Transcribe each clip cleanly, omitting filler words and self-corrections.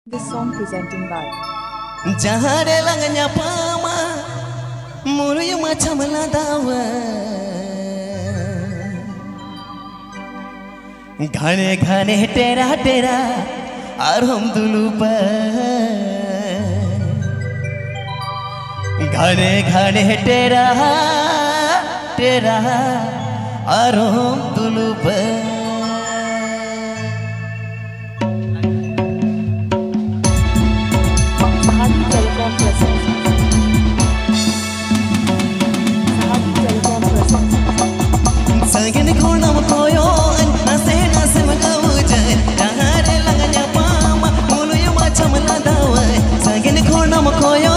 This song presenting by Jahare langnya pama muluyu macam ladawa घने घने तेरा तेरा और हम दुलुपा घने घने तेरा तेरा और हम दुलुपा Sagin khonam koyo nase nase magawuje jahare langnya pama muluyu macam ladawa sagin khonam koyo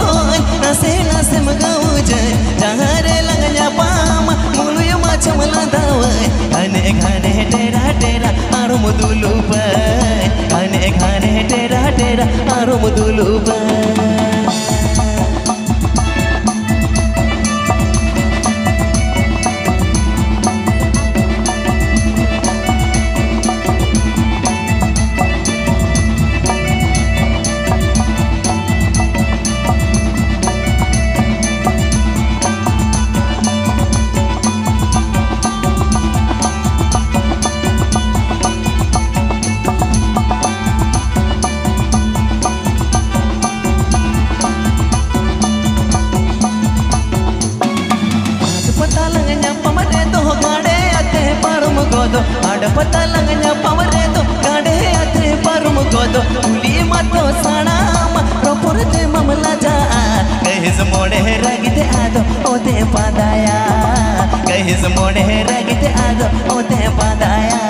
nase nase magawuje jahare langnya pama muluyu macam ladawa घने घने तेरा तेरा आरो मुदुलुपा घने घने तेरा तेरा आरो मुदुलुपा Ada patalangnya pamaredo kade ate parum godo uli mato sanama propurte mamlaja kahiz mode ragite ado ote padaya kahiz mode ragite ado ote padaya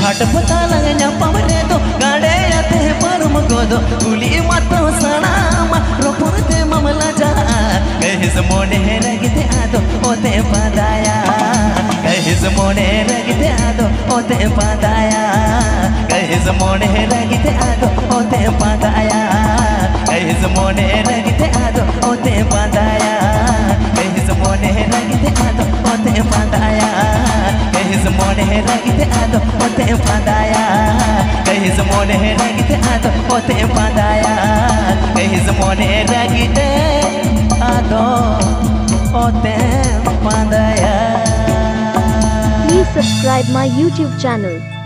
Ada patalangnya pamaredo gade ate parum godo uli mato sanama propurte mamlaja kahiz mode ragite ado ote padaya kahiz mode ragite ado ote padaya kahiz mode ragite ado ote padaya kahiz mode ragite ado ote padaya kahiz mode ragite ado ote padaya kahiz mode ragite ado ote padaya kahiz mode ragite ado ote padaya kahiz mode ragite ado ote padaya. Please subscribe my YouTube channel.